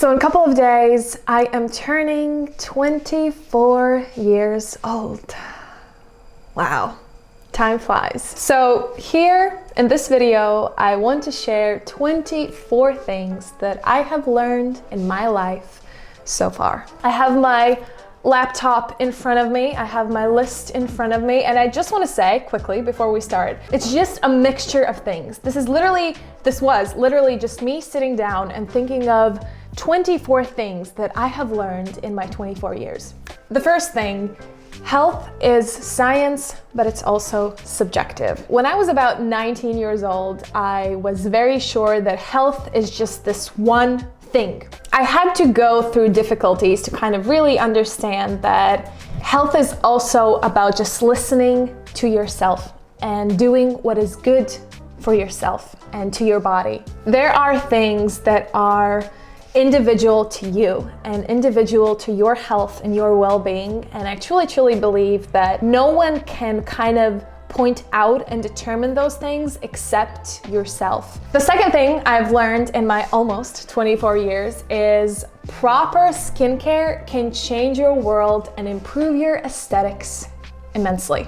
So in a couple of days, I am turning 24 years old. Wow, time flies. So here in this video, I want to share 24 things that I have learned in my life so far. I have my laptop in front of me, I have my list in front of me, and I just want to say quickly before we start, it's just a mixture of things. This was literally just me sitting down and thinking of 24 things that I have learned in my 24 years. The first thing, health is science, but it's also subjective. When I was about 19 years old, I was very sure that health is just this one thing. I had to go through difficulties to kind of really understand that health is also about just listening to yourself and doing what is good for yourself and to your body. There are things that are individual to you and individual to your health and your well-being, and I truly believe that no one can kind of point out and determine those things except yourself. The second thing I've learned in my almost 24 years is proper skincare can change your world and improve your aesthetics immensely.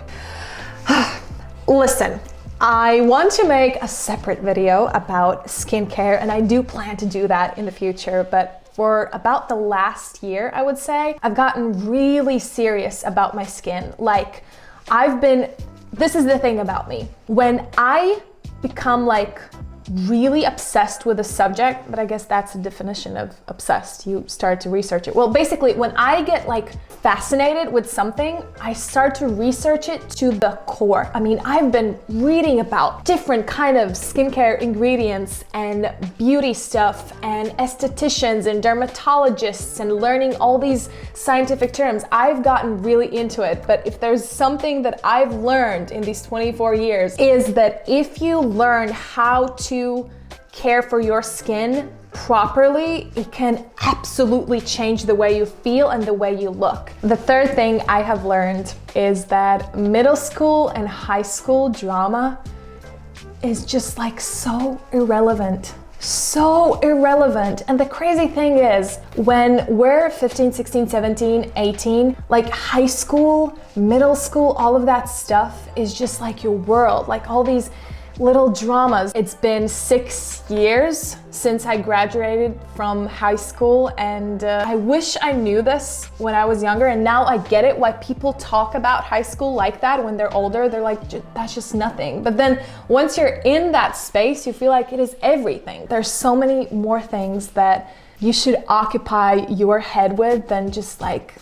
Listen, I want to make a separate video about skincare, and I do plan to do that in the future, but for about the last year, I would say, I've gotten really serious about my skin. Like, this is the thing about me. When I become like really obsessed with a subject, but I guess that's the definition of obsessed. You start to research it. Well, basically, when I get like fascinated with something, I start to research it to the core. I mean, I've been reading about different kind of skincare ingredients and beauty stuff and estheticians and dermatologists and learning all these scientific terms. I've gotten really into it, but if there's something that I've learned in these 24 years is that if you learn how to care for your skin properly, it can absolutely change the way you feel and the way you look. The third thing I have learned is that middle school and high school drama is just like so irrelevant. So irrelevant. And the crazy thing is, when we're 15, 16, 17, 18, like high school, middle school, all of that stuff is just like your world, like all these little dramas. It's been 6 years since I graduated from high school, and I wish I knew this when I was younger, and now I get it why people talk about high school like that when they're older. They're like, that's just nothing. But then once you're in that space, you feel like it is everything. There's so many more things that you should occupy your head with than just like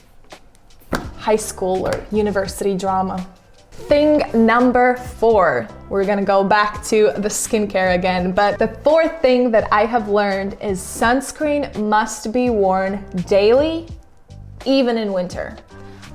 high school or university drama. Thing number 4, we're gonna go back to the skincare again, but the fourth thing that I have learned is sunscreen must be worn daily, even in winter.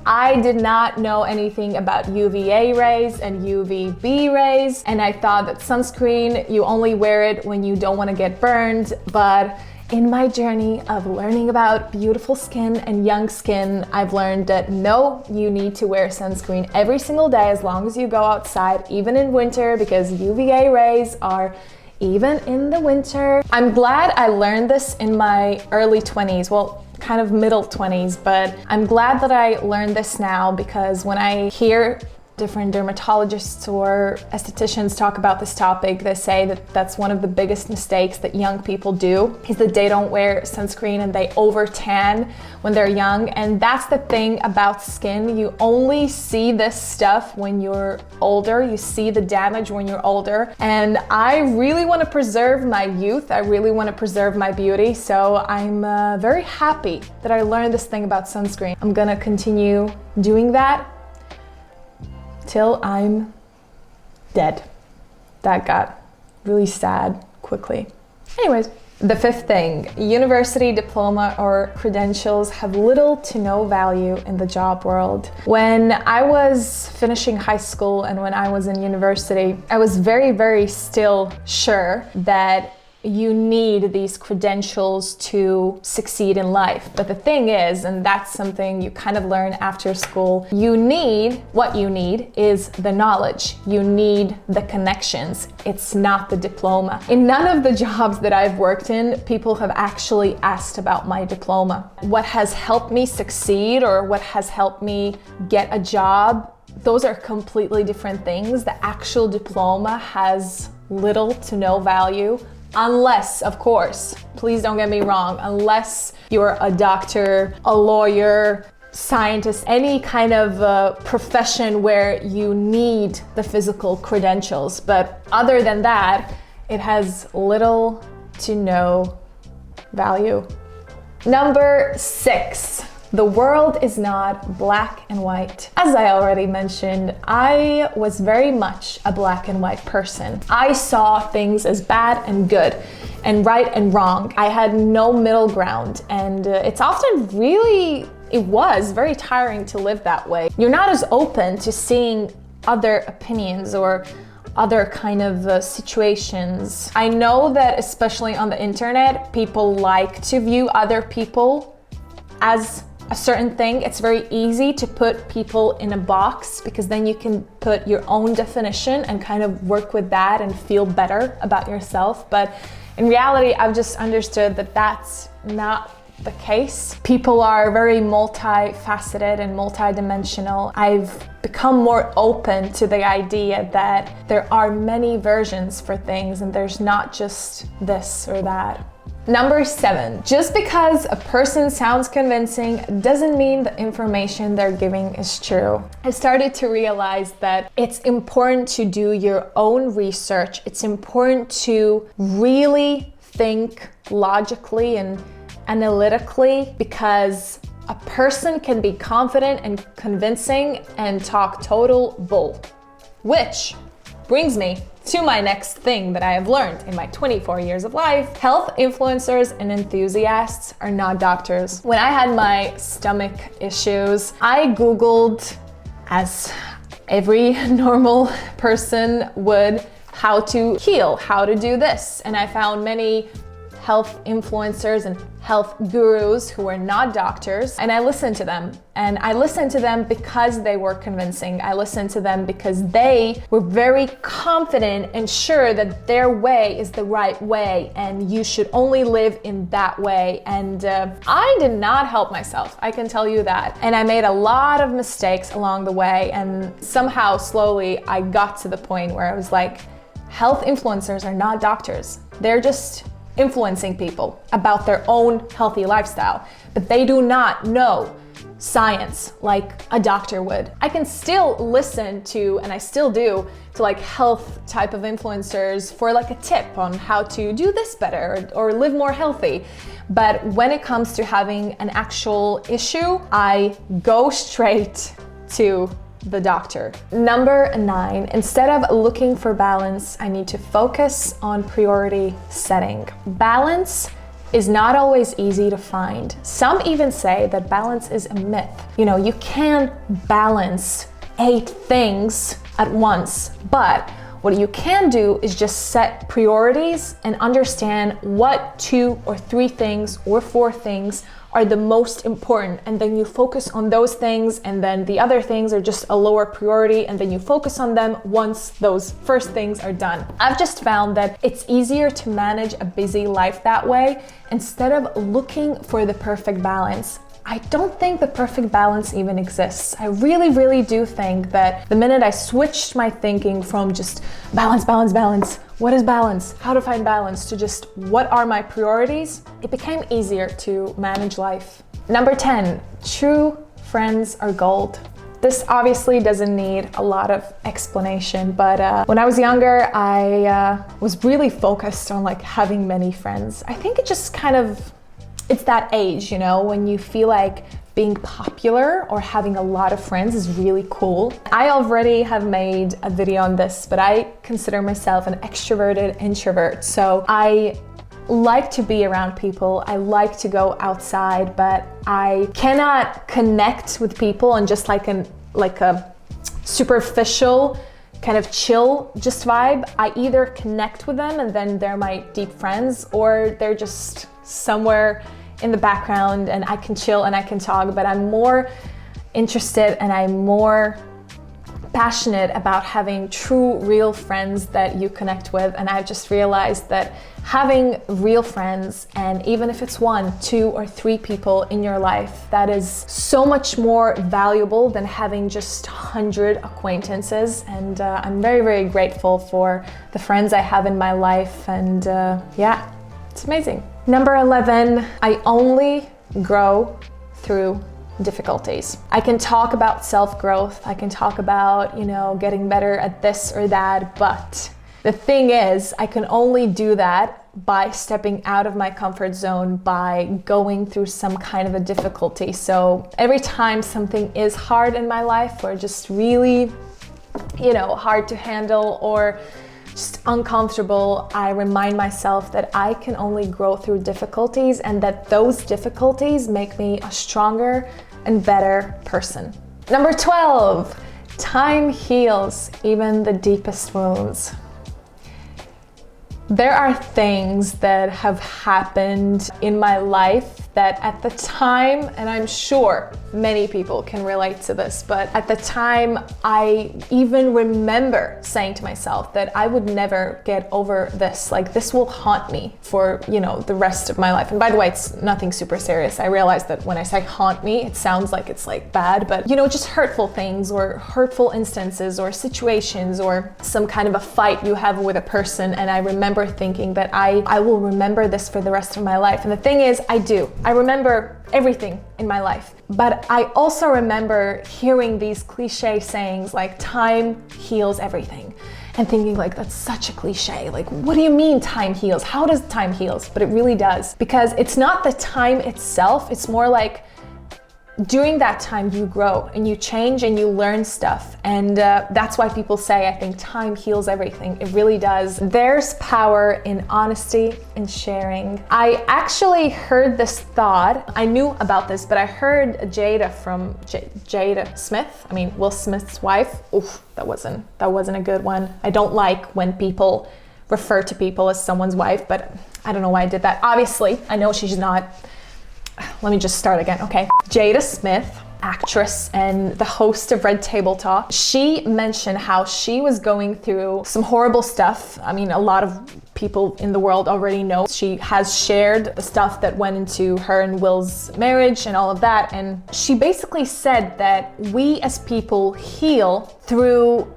I did not know anything about UVA rays and UVB rays, and I thought that sunscreen, you only wear it when you don't want to get burned, but in my journey of learning about beautiful skin and young skin, I've learned that no, you need to wear sunscreen every single day as long as you go outside, even in winter, because UVA rays are even in the winter. I'm glad I learned this in my early 20s, well, kind of middle 20s, but I'm glad that I learned this now, because when I hear different dermatologists or estheticians talk about this topic, they say that that's one of the biggest mistakes that young people do, is that they don't wear sunscreen and they over tan when they're young. And that's the thing about skin. You only see this stuff when you're older. You see the damage when you're older. And I really want to preserve my youth. I really want to preserve my beauty. So I'm very happy that I learned this thing about sunscreen. I'm gonna continue doing that till I'm dead. That got really sad quickly. Anyways, the fifth thing, university diploma or credentials have little to no value in the job world. When I was finishing high school and when I was in university, I was very still sure that you need these credentials to succeed in life. But the thing is, and that's something you kind of learn after school, what you need is the knowledge. You need the connections. It's not the diploma. In none of the jobs that I've worked in, people have actually asked about my diploma. What has helped me succeed or what has helped me get a job, those are completely different things. The actual diploma has little to no value. Unless, of course, please don't get me wrong, unless you're a doctor, a lawyer, scientist, any kind of profession where you need the physical credentials. But other than that, it has little to no value. Number 6. The world is not black and white. As I already mentioned, I was very much a black and white person. I saw things as bad and good and right and wrong. I had no middle ground, and it was very tiring to live that way. You're not as open to seeing other opinions or other kind of situations. I know that especially on the internet, people like to view other people as a certain thing. It's very easy to put people in a box because then you can put your own definition and kind of work with that and feel better about yourself. But in reality, I've just understood that that's not the case. People are very multifaceted and multidimensional. I've become more open to the idea that there are many versions for things and there's not just this or that. Number 7, just because a person sounds convincing doesn't mean the information they're giving is true. I started to realize that it's important to do your own research. It's important to really think logically and analytically, because a person can be confident and convincing and talk total bull. Which brings me to my next thing that I have learned in my 24 years of life. Health influencers and enthusiasts are not doctors. When I had my stomach issues, I Googled, as every normal person would, how to heal, how to do this. And I found many health influencers and health gurus who are not doctors, and I listened to them. And I listened to them because they were convincing. I listened to them because they were very confident and sure that their way is the right way and you should only live in that way. And I did not help myself, I can tell you that. And I made a lot of mistakes along the way, and somehow slowly I got to the point where I was like, health influencers are not doctors. They're just influencing people about their own healthy lifestyle, but they do not know science like a doctor would. I can still listen to, and I still do, to like health type of influencers for like a tip on how to do this better or live more healthy. But when it comes to having an actual issue, I go straight to the doctor. Number 9, instead of looking for balance, I need to focus on priority setting. Balance is not always easy to find. Some even say that balance is a myth. You know, you can balance 8 things at once, but what you can do is just set priorities and understand what 2 or 3 things or 4 things are the most important, and then you focus on those things, and then the other things are just a lower priority, and then you focus on them once those first things are done. I've just found that it's easier to manage a busy life that way instead of looking for the perfect balance. I don't think the perfect balance even exists. I really, really do think that the minute I switched my thinking from just balance, what is balance, how to find balance, to just what are my priorities, it became easier to manage life. Number 10, true friends are gold. This obviously doesn't need a lot of explanation, but when I was younger, I was really focused on like having many friends. I think it just kind of, it's that age, you know, when you feel like being popular or having a lot of friends is really cool. I already have made a video on this, but I consider myself an extroverted introvert. So I like to be around people. I like to go outside, but I cannot connect with people on just like a superficial kind of chill just vibe, I either connect with them and then they're my deep friends, or they're just somewhere in the background and I can chill and I can talk, but I'm more interested and I'm more passionate about having true, real friends that you connect with. And I've just realized that having real friends, and even if it's 1, 2, or 3 people in your life, that is so much more valuable than having just 100 acquaintances. And I'm very, very grateful for the friends I have in my life. And yeah, it's amazing. Number 11, I only grow through difficulties. I can talk about self-growth, I can talk about, getting better at this or that, but the thing is, I can only do that by stepping out of my comfort zone, by going through some kind of a difficulty. So every time something is hard in my life, or just really, hard to handle, or just uncomfortable, I remind myself that I can only grow through difficulties, and that those difficulties make me a stronger and better person. Number 12, time heals even the deepest wounds. There are things that have happened in my life that at the time, and I'm sure many people can relate to this, but at the time I even remember saying to myself that I would never get over this. Like, this will haunt me for, the rest of my life. And by the way, it's nothing super serious. I realize that when I say haunt me, it sounds like it's like bad, but just hurtful things or hurtful instances or situations or some kind of a fight you have with a person. And I remember thinking that I will remember this for the rest of my life. And the thing is, I do. I remember everything in my life. But I also remember hearing these cliche sayings like time heals everything, and thinking like, that's such a cliche. Like, what do you mean time heals? How does time heals? But it really does, because it's not the time itself. It's more like during that time you grow and you change and you learn stuff. And that's why people say, I think time heals everything. It really does. There's power in honesty and sharing. I actually heard this thought. I knew about this, but I heard Jada from Jada Smith. I mean, Will Smith's wife. Oof, that wasn't a good one. I don't like when people refer to people as someone's wife, but I don't know why I did that. Obviously, I know she's not. Let me just start again, okay? Jada Smith, actress and the host of Red Table Talk, she mentioned how she was going through some horrible stuff. I mean, a lot of people in the world already know. She has shared the stuff that went into her and Will's marriage and all of that. And she basically said that we as people heal through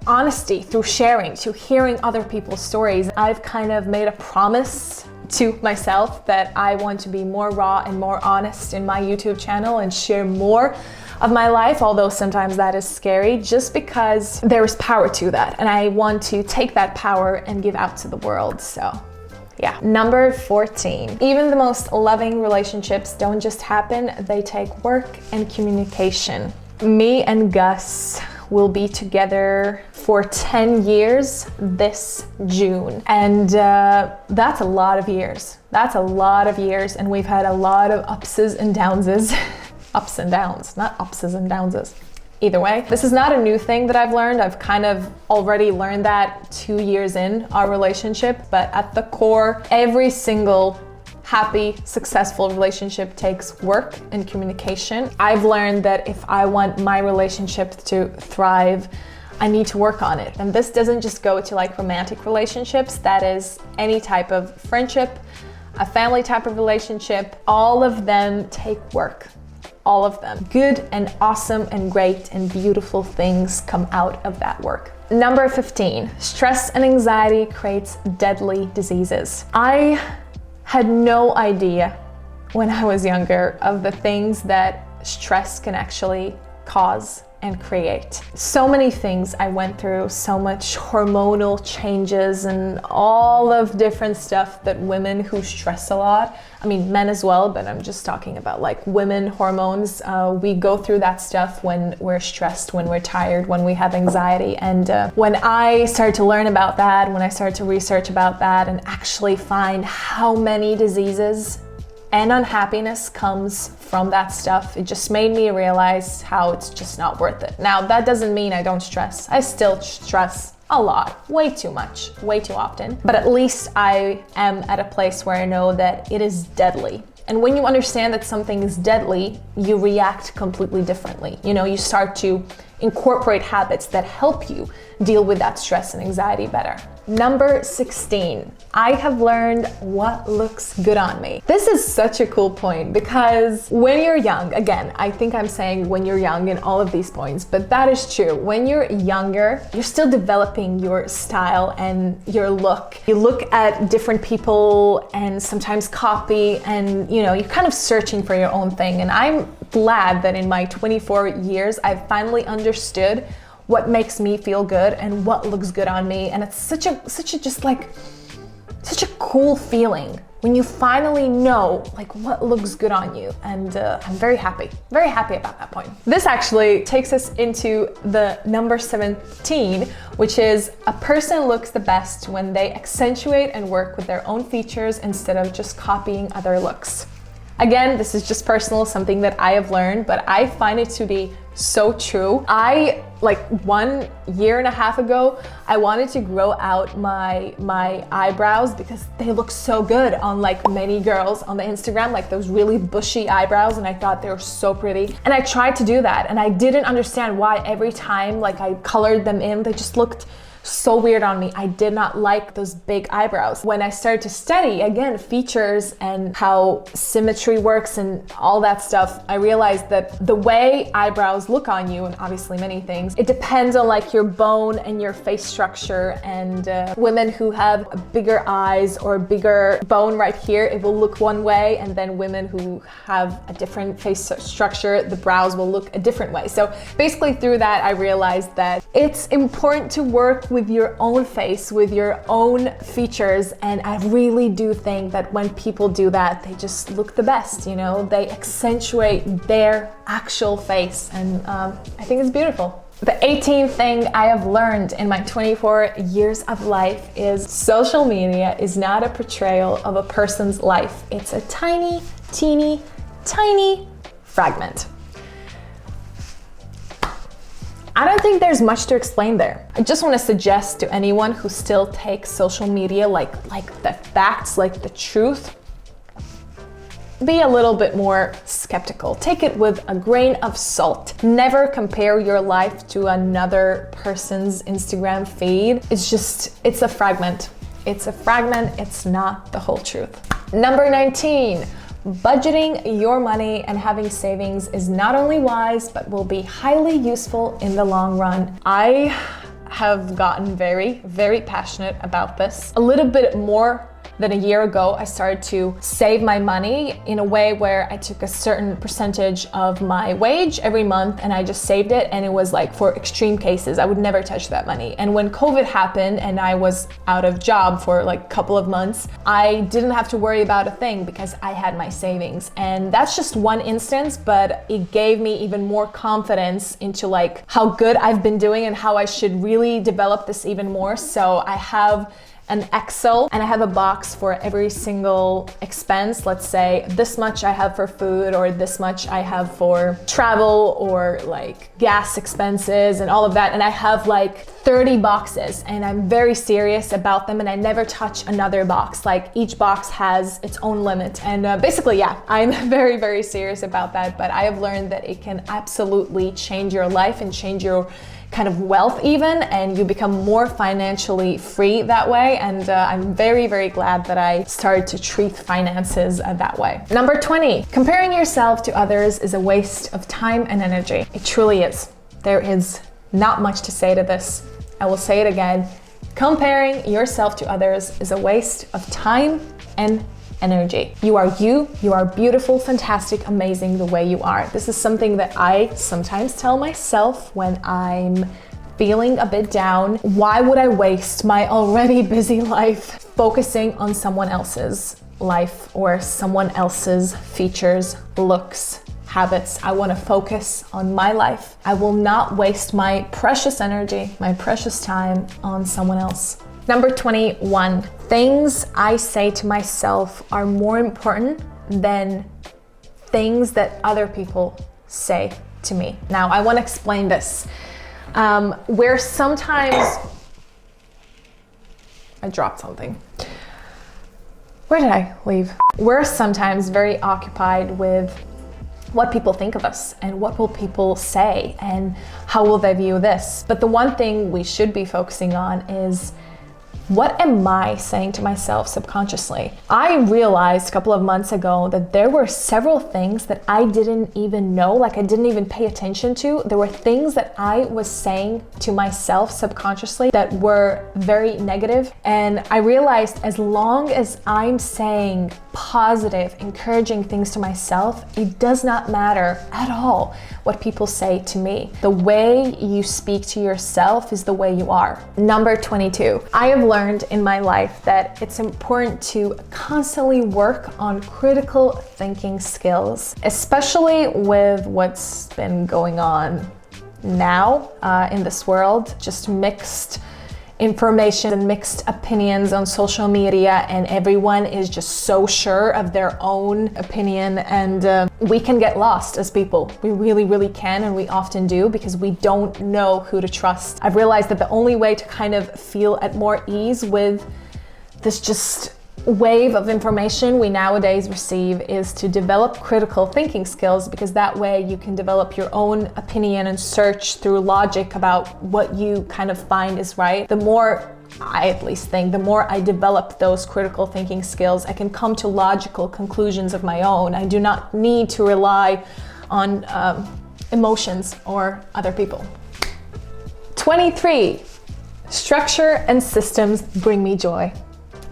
honesty, through sharing, to hearing other people's stories. I've kind of made a promise to myself that I want to be more raw and more honest in my YouTube channel and share more of my life, although sometimes that is scary, just because there is power to that. And I want to take that power and give out to the world. So yeah. Number 14, even the most loving relationships don't just happen, they take work and communication. Me and Gus will be together for 10 years this June. And that's a lot of years. That's a lot of years. And we've had a lot of ups and downs. Ups and downs, not ups and downs. Either way, this is not a new thing that I've learned. I've kind of already learned that 2 years in our relationship. But at the core, every single happy, successful relationship takes work and communication. I've learned that if I want my relationship to thrive, I need to work on it. And this doesn't just go to like romantic relationships, that is any type of friendship, a family type of relationship. All of them take work. All of them. Good and awesome and great and beautiful things come out of that work. Number 15, stress and anxiety creates deadly diseases. I had no idea when I was younger of the things that stress can actually cause and create. So many things I went through, so much hormonal changes and all of different stuff that women who stress a lot, I mean men as well, but I'm just talking about like women hormones. We go through that stuff when we're stressed, when we're tired, when we have anxiety. And when I started to learn about that, when I started to research about that and actually find how many diseases and unhappiness comes from that stuff. It just made me realize how it's just not worth it. Now, that doesn't mean I don't stress. I still stress a lot, way too much, way too often. But at least I am at a place where I know that it is deadly. And when you understand that something is deadly, you react completely differently. You know, you start to incorporate habits that help you deal with that stress and anxiety better. Number 16, I have learned what looks good on me. This is such a cool point because when you're young, again, I think I'm saying when you're young in all of these points, but that is true. When you're younger, you're still developing your style and your look. You look at different people and sometimes copy, and you know, you're kind of searching for your own thing. And I'm glad that in my 24 years, I've finally understood what makes me feel good and what looks good on me. And it's such a cool feeling when you finally know like what looks good on you. And I'm very happy about that point. This actually takes us into the number 17, which is a person looks the best when they accentuate and work with their own features instead of just copying other looks. Again, this is just personal, something that I have learned, but I find it to be so true. Like 1.5 years ago, I wanted to grow out my eyebrows because they look so good on like many girls on the Instagram, like those really bushy eyebrows, and I thought they were so pretty. And I tried to do that, and I didn't understand why every time like I colored them in, they just looked so weird on me. I did not like those big eyebrows. When I started to study, again, features and how symmetry works and all that stuff, I realized that the way eyebrows look on you, and obviously many things, it depends on like your bone and your face structure. And women who have bigger eyes or bigger bone right here, it will look one way. And then women who have a different face structure, the brows will look a different way. So basically through that, I realized that it's important to work with your own face, with your own features. And I really do think that when people do that, they just look the best, you know, they accentuate their actual face. And I think it's beautiful. The 18th thing I have learned in my 24 years of life is social media is not a portrayal of a person's life. It's a tiny, teeny, tiny fragment. I don't think there's much to explain there. I just want to suggest to anyone who still takes social media like the facts, like the truth, be a little bit more skeptical. Take it with a grain of salt. Never compare your life to another person's Instagram feed. It's a fragment. It's a fragment, it's not the whole truth. Number 19. Budgeting your money and having savings is not only wise, but will be highly useful in the long run. I have gotten very, very passionate about this. A little bit more than a year ago, I started to save my money in a way where I took a certain percentage of my wage every month and I just saved it. And it was like for extreme cases, I would never touch that money. And when COVID happened and I was out of job for like a couple of months, I didn't have to worry about a thing because I had my savings. And that's just one instance, but it gave me even more confidence into like how good I've been doing and how I should really develop this even more. So I have an Excel and I have a box for every single expense. Let's say this much I have for food, or this much I have for travel, or like gas expenses and all of that. And I have like 30 boxes and I'm very serious about them, and I never touch another box. Like each box has its own limit. And basically, yeah, I'm very, very serious about that. But I have learned that it can absolutely change your life and change your kind of wealth even, and you become more financially free that way. And I'm very, very glad that I started to treat finances that way. Number 20, comparing yourself to others is a waste of time and energy. It truly is. There is not much to say to this. I will say it again. Comparing yourself to others is a waste of time and energy. You are beautiful, fantastic, amazing the way you are. This is something that I sometimes tell myself when I'm feeling a bit down. Why would I waste my already busy life focusing on someone else's life or someone else's features, looks, habits? I want to focus on my life. I will not waste my precious energy, my precious time on someone else. Number 21, things I say to myself are more important than things that other people say to me. Now, I want to explain this. Where sometimes I dropped something. Where did I leave? We're sometimes very occupied with what people think of us and what will people say and how will they view this. But the one thing we should be focusing on is, what am I saying to myself subconsciously? I realized a couple of months ago that there were several things that I didn't even know, like I didn't even pay attention to. There were things that I was saying to myself subconsciously that were very negative. And I realized as long as I'm saying positive, encouraging things to myself, it does not matter at all what people say to me. The way you speak to yourself is the way you are. Number 22. I have learned in my life that it's important to constantly work on critical thinking skills, especially with what's been going on now in this world. Just mixed information and mixed opinions on social media, and everyone is just so sure of their own opinion, and we can get lost as people. We really can, and we often do, because we don't know who to trust. I've realized that the only way to kind of feel at more ease with this just wave of information we nowadays receive is to develop critical thinking skills, because that way you can develop your own opinion and search through logic about what you kind of find is right. The more, I at least think, the more I develop those critical thinking skills, I can come to logical conclusions of my own. I do not need to rely on emotions or other people. 23. Structure and systems bring me joy.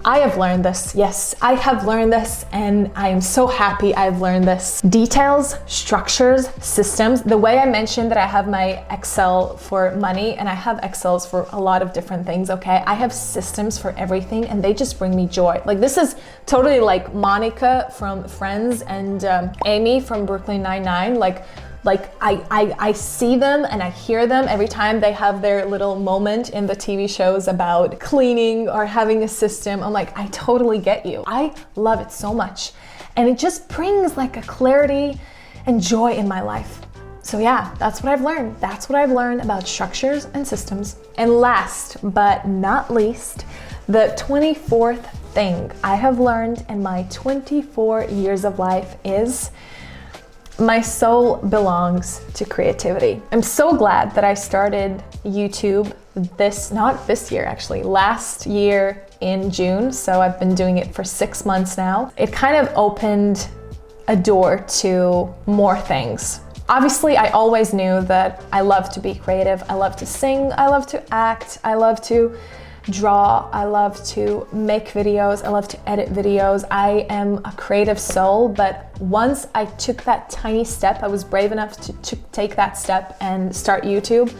I have learned this. Yes, I have learned this, and I am so happy I've learned this. Details, structures, systems. The way I mentioned that I have my Excel for money and I have Excels for a lot of different things, okay? I have systems for everything, and they just bring me joy. Like, this is totally like Monica from Friends and Amy from Brooklyn Nine-Nine. Like I see them and I hear them every time they have their little moment in the TV shows about cleaning or having a system. I'm like, I totally get you. I love it so much. And it just brings like a clarity and joy in my life. So yeah, that's what I've learned. That's what I've learned about structures and systems. And last but not least, the 24th thing I have learned in my 24 years of life is my soul belongs to creativity. I'm so glad that I started YouTube not this year actually, last year in June. So I've been doing it for 6 months now. It kind of opened a door to more things. Obviously, I always knew that I love to be creative. I love to sing, I love to act, I love to draw, I love to make videos, I love to edit videos. I am a creative soul, but once I took that tiny step, I was brave enough to take that step and start YouTube,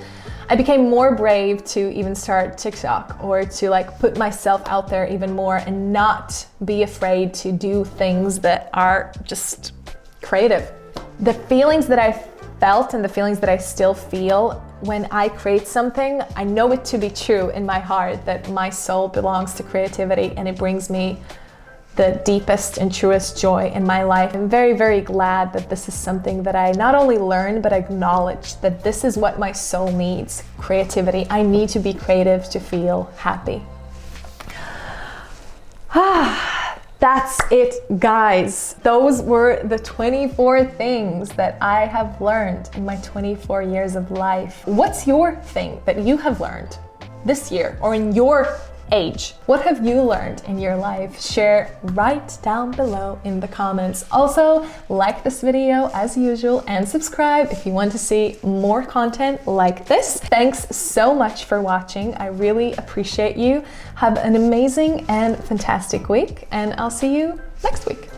I became more brave to even start TikTok or to like put myself out there even more and not be afraid to do things that are just creative. The feelings that I felt and the feelings that I still feel when I create something, I know it to be true in my heart that my soul belongs to creativity, and it brings me the deepest and truest joy in my life. I'm very glad that this is something that I not only learned, but acknowledge that this is what my soul needs, creativity. I need to be creative to feel happy. That's it, guys. Those were the 24 things that I have learned in my 24 years of life. What's your thing that you have learned this year or in your age? What have you learned in your life? Share right down below in the comments. Also, like this video as usual and subscribe if you want to see more content like this. Thanks so much for watching. I really appreciate you. Have an amazing and fantastic week, and I'll see you next week.